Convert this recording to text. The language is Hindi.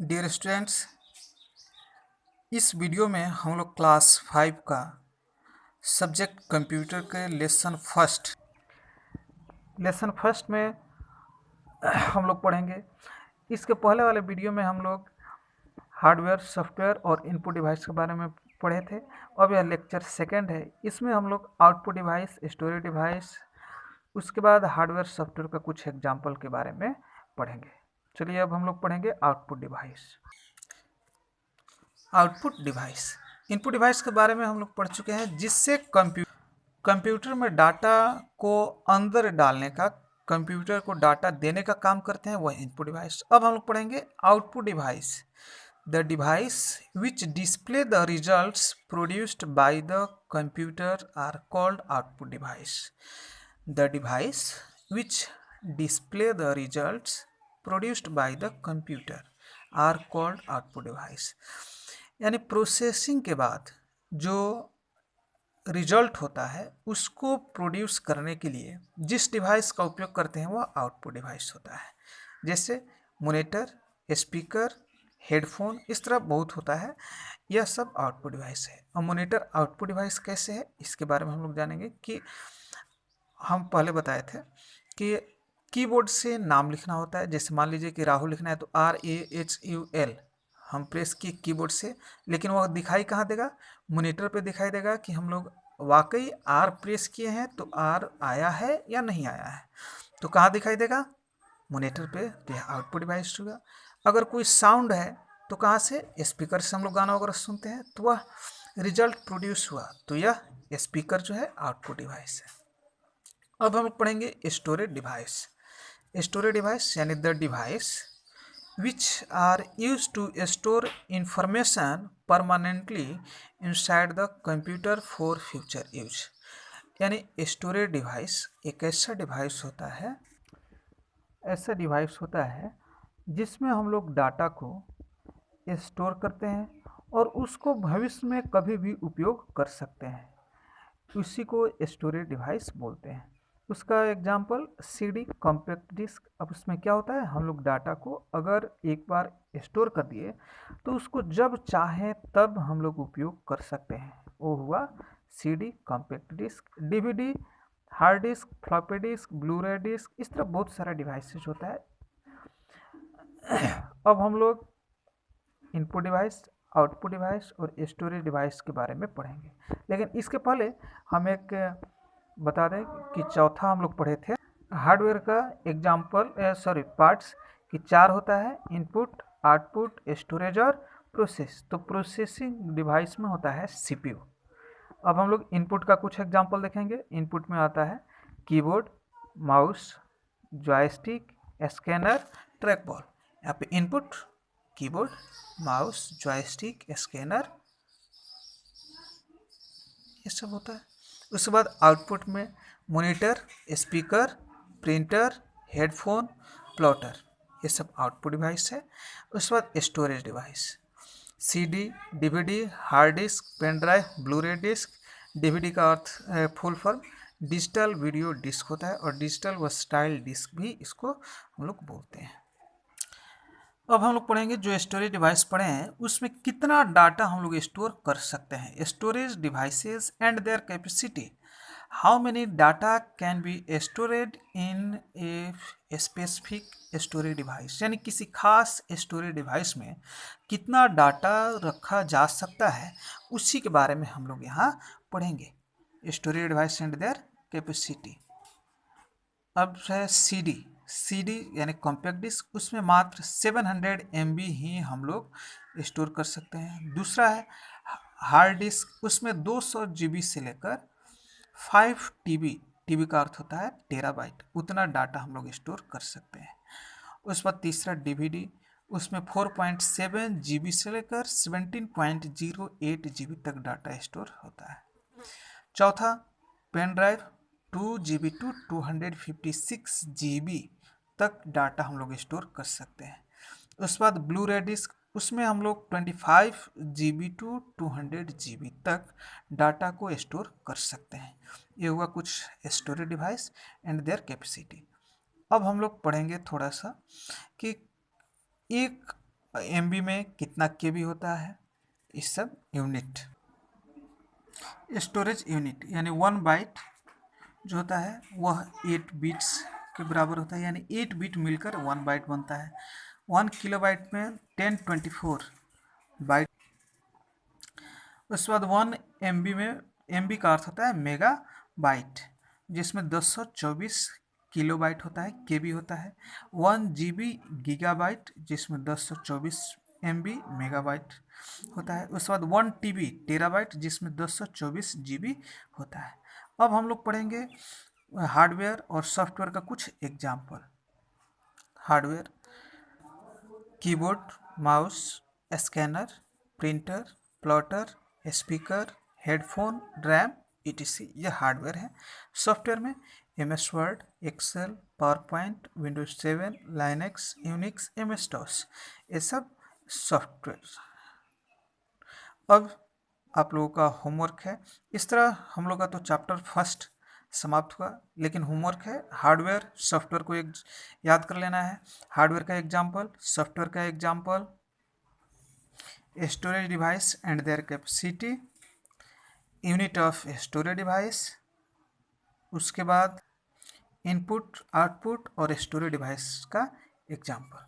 डियर स्टूडेंट्स, इस वीडियो में हम लोग क्लास 5 का सब्जेक्ट कंप्यूटर के लेसन फर्स्ट में हम लोग पढ़ेंगे। इसके पहले वाले वीडियो में हम लोग हार्डवेयर, सॉफ्टवेयर और इनपुट डिवाइस के बारे में पढ़े थे। अब यह लेक्चर सेकंड है। इसमें हम लोग आउटपुट डिवाइस, स्टोरेज डिवाइस, उसके बाद हार्डवेयर सॉफ्टवेयर का कुछ एग्जाम्पल के बारे में पढ़ेंगे। चलिए अब हम लोग पढ़ेंगे output device. Output device, input device के बारे में हम लोग पढ़ चुके हैं, जिससे कंप्यूटर में डाटा को अंदर डालने का, कंप्यूटर को डाटा देने का काम करते हैं, वह इनपुट डिवाइस। अब हम लोग पढ़ेंगे output device. The device which display the results produced by the computer are called output device. The device which display the results produced by the computer are called output device. यानी प्रोसेसिंग के बाद जो रिजल्ट होता है उसको प्रोड्यूस करने के लिए जिस डिवाइस का उपयोग करते हैं वह आउटपुट डिवाइस होता है। जैसे मॉनिटर, स्पीकर, हेडफोन, इस तरह बहुत होता है। यह सब आउटपुट डिवाइस है। और मॉनिटर आउटपुट डिवाइस कैसे है, इसके बारे में हम लोग जानेंगे। कि हम पहले बताए थे कि कीबोर्ड से नाम लिखना होता है। जैसे मान लीजिए कि राहुल लिखना है तो RAHUL हम प्रेस किए कीबोर्ड से, लेकिन वह दिखाई कहाँ देगा? मॉनिटर पे दिखाई देगा कि हम लोग वाकई R प्रेस किए हैं तो R आया है या नहीं आया है। तो कहाँ दिखाई देगा? मॉनिटर पे। तो यह आउटपुट डिवाइस होगा। अगर कोई साउंड है तो कहाँ से? स्पीकर से हम लोग गाना वगैरह सुनते हैं तो वह रिजल्ट प्रोड्यूस हुआ, तो यह स्पीकर जो है आउटपुट डिवाइस है। अब हम लोग पढ़ेंगे स्टोरेज डिवाइस। स्टोरेज डिवाइस यानी the device which are used to store information permanently inside the computer for future use। यानी स्टोरेज डिवाइस एक ऐसा डिवाइस होता है जिसमें हम लोग डाटा को स्टोर करते हैं और उसको भविष्य में कभी भी उपयोग कर सकते हैं। उसी को स्टोरेज डिवाइस बोलते हैं। उसका एग्जांपल CD कॉम्पैक्ट डिस्क। अब उसमें क्या होता है, हम लोग डाटा को अगर एक बार स्टोर कर दिए तो उसको जब चाहें तब हम लोग उपयोग कर सकते हैं। वो हुआ CD compact disc. DVD, hard disk, floppy disk, Blu-ray disc, इस तरह बहुत सारा डिवाइसेस होता है। अब हम लोग इनपुट डिवाइस, आउटपुट डिवाइस और स्टोरेज डिवाइस के बारे में पढ़ेंगे। लेकिन इसके पहले हम एक बता दें कि चौथा हम लोग पढ़े थे हार्डवेयर का एग्जाम्पल पार्ट्स कि 4 होता है: इनपुट, आउटपुट, स्टोरेज और प्रोसेस। तो प्रोसेसिंग डिवाइस में होता है CPU। अब हम लोग इनपुट का कुछ एग्जाम्पल देखेंगे। इनपुट में आता है keyboard, mouse, joystick, scanner, track ball. यहाँ पे input keyboard, mouse, joystick, scanner, ये सब होता है। उसके बाद आउटपुट में monitor, speaker, printer, headphone, plotter, ये सब आउटपुट डिवाइस है। उसके बाद storage device CD, DVD, hard disk, pen drive, Blu-ray disk. DVD का अर्थ full form digital video disk होता है और डिजिटल वर्सटाइल डिस्क भी इसको हम लोग बोलते हैं। अब हम लोग पढ़ेंगे जो स्टोरेज डिवाइस पढ़े हैं उसमें कितना डाटा हम लोग स्टोर कर सकते हैं। Storage devices and their capacity, how many data can be storeyed in a specific storage device. यानी किसी खास स्टोरेज डिवाइस में कितना डाटा रखा जा सकता है, उसी के बारे में हम लोग यहाँ पढ़ेंगे। Storage device and their capacity. अब है CD यानी कॉम्पैक्ट डिस्क, उसमें मात्र 700 MB ही हम लोग स्टोर कर सकते हैं। दूसरा है हार्ड डिस्क, उसमें 200 GB से लेकर 5 TB का अर्थ होता है टेराबाइट, उतना डाटा हम लोग स्टोर कर सकते हैं। उसके बाद तीसरा DVD, उसमें 4.7 GB से लेकर 17.08 GB तक डाटा स्टोर होता है। चौथा pen drive, 2 GB to 256 GB तक डाटा हम लोग स्टोर कर सकते हैं। उसके बाद ब्लू-रे डिस्क, उसमें हम लोग 25 GB टू 200 GB तक डाटा को स्टोर कर सकते हैं। ये हुआ कुछ storage device and their capacity. अब हम लोग पढ़ेंगे थोड़ा सा कि एक MB में कितना KB होता है, इस सब यूनिट। स्टोरेज यूनिट यानी 1 बाइट जो होता है वह 8 बिट्स के बराबर होता है, यानी 8 बिट मिलकर 1 बाइट बनता है। 1 किलोबाइट में 1024 बाइट। उसके बाद 1 MB में, MB का अर्थ होता है मेगा बाइट, जिसमें 1024 किलोबाइट होता है, KB होता है। 1 GB गीगाबाइट, जिसमें 1024 MB मेगाबाइट होता है। उसके बाद 1 TB टेराबाइट, जिसमें 1024 GB होता है। अब हम लोग पढ़ेंगे हार्डवेयर और सॉफ्टवेयर का कुछ example. Hardware: keyboard, mouse, scanner, printer, plotter, speaker, headphone, RAM, etc. यह हार्डवेयर है। सॉफ्टवेयर में MS Word, Excel, PowerPoint, Windows 7, Linux, Unix, MS DOS, ये सब सॉफ्टवेयर। अब आप लोगों का होमवर्क है। इस तरह हम लोग का तो चैप्टर फर्स्ट समाप्त हुआ, लेकिन होमवर्क है हार्डवेयर सॉफ्टवेयर को एक याद कर लेना है। हार्डवेयर का एग्जाम्पल, सॉफ्टवेयर का example, storage device and their capacity, unit of storage device, उसके बाद इनपुट, आउटपुट और स्टोरेज डिवाइस का एग्जाम्पल।